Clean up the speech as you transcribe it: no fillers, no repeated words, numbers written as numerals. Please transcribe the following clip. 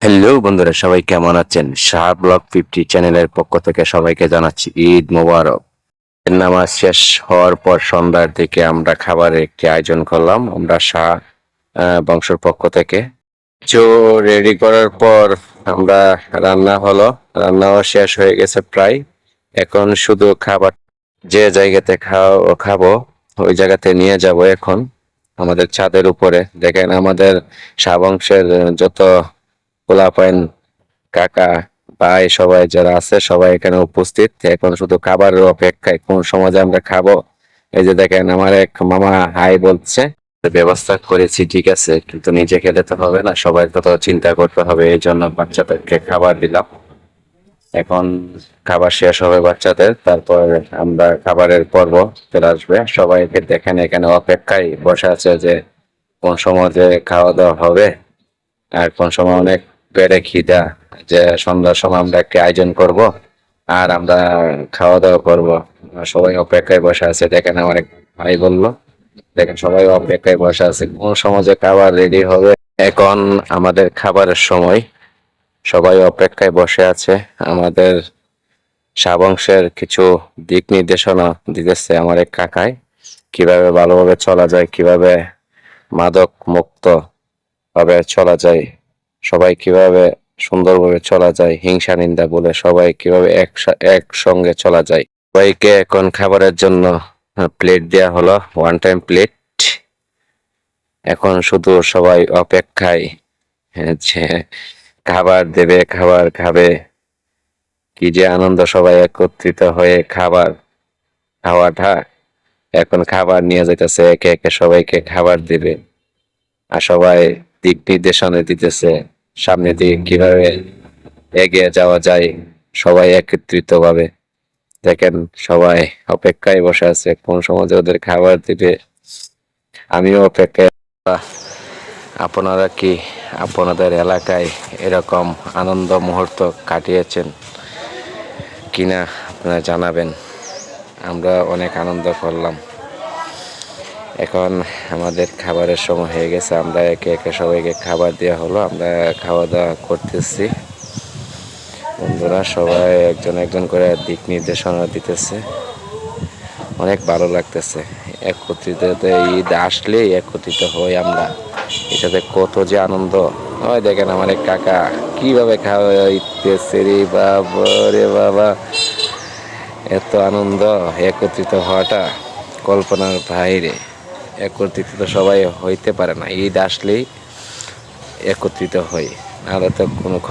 Hello বন্ধুরা, সবাই কেমন আছেন? শাহ ব্লগ 50 চ্যানেলের পক্ষ থেকে সবাইকে জানাচ্ছি ঈদ মোবারক। নামাজ শেষ হওয়ার পর সন্ধ্যার দিকে আমরা খাবারের একটি আয়োজন করলাম আমরা শাহ বংশের পক্ষ থেকে। চো রেডি করার পর আমরা রান্নাও শেষ হয়ে গেছে প্রায়। এখন শুধু খাবার যে জায়গাতে খাবো ওই জায়গাতে নিয়ে যাব। এখন আমাদের ছাদের উপরে দেখেন আমাদের শাহ বংশের যত পোলাপাইন, কাকা, ভাই সবাই যারা আছে সবাই এখানে উপস্থিত। এখন শুধু খাবারের অপেক্ষায়, কোন সময় যে আমরা খাবো। এই যে দেখেন আমার এক মামা হাই বলছে। ব্যবস্থা করেছি ঠিক আছে, কিন্তু নিজে খেলে তো হবে না, সবাই তো চিন্তা করতে হবে, এই জন্য বাচ্চাদেরকে খাবার দিলাম। এখন খাবার শেষ হবে বাচ্চাদের, তারপর আমরা খাবারের পর্ব চলে আসবে। সবাইকে দেখেন এখানে অপেক্ষায় বসে আছে যে কোন সময় যে খাওয়া দাওয়া হবে আর কোন সময় অনেক পেটে খিদা, যে সন্ধ্যার সময় আমরা একটি আয়োজন করব আর আমরা খাওয়া দাওয়া করব। সবাই অপেক্ষায় বসে আছে, দেখেন আমার এক ভাই বললো। দেখেন সবাই অপেক্ষায় বসে আছে কোন সময় যে খাবার রেডি হবে। এখন আমাদের খাবারের সময়, সবাই অপেক্ষায় বসে আছে। আমাদের শাহ বংশের কিছু দিক নির্দেশনা দিতেছে আমার এক কাকায়, কিভাবে ভালোভাবে চলা যায়, কিভাবে মাদক মুক্ত ভাবে চলা যায়, সবাই কিভাবে সুন্দরভাবে চলা যায়, হিংসা নিন্দা বলে সবাই কিভাবে একসঙ্গে চলা যায়। সবাইকে এখন খাবারের জন্য প্লেট দেয়া হলো, ওয়ান টাইম প্লেট। এখন শুধু সবাই অপেক্ষায় যে খাবার দেবে, খাবার খাবে। কি যে আনন্দ, সবাই একত্রিত হয়ে খাওয়াটা। এখন খাবার নিয়ে যাইতেছে, একে একে সবাইকে খাবার দিবে আর সবাই দিক নির্দেশনা দিতেছে সামনের দিকে কিভাবে এগিয়ে যাওয়া যায়, সবাই একত্রিত ভাবে। দেখেন সবাই অপেক্ষায় বসে আছে কোন সময় যে ওদের খাবার দিবে। আমিও অপেক্ষায়। আপনারা কি আপনাদের এলাকায় এরকম আনন্দ মুহূর্ত কাটিয়েছেন কিনা আপনারা জানাবেন। আমরা অনেক আনন্দ করলাম। এখন আমাদের খাবারের সময় হয়ে গেছে, আমরা একে একে সবাইকে খাবার দেওয়া হলো, আমরা খাওয়া দাওয়া করতেছি। বন্ধুরা সবাই একজন একজন করে দিক নির্দেশনা দিতেছে, অনেক ভালো লাগতেছে। একত্রিত ঈদ আসলেই একত্রিত হই আমরা, এটাতে কত যে আনন্দ হয়। দেখেন আমার এক কাকা কিভাবে খাওয়াইতেছে রে বাবা, রে বাবা, এত আনন্দ। একত্রিত হওয়াটা কল্পনার বাইরে। একত্রিত তো সবাই হইতে পারে না, ঈদ আসলেই একত্রিত হই, নাহলে তো কোনো খবর।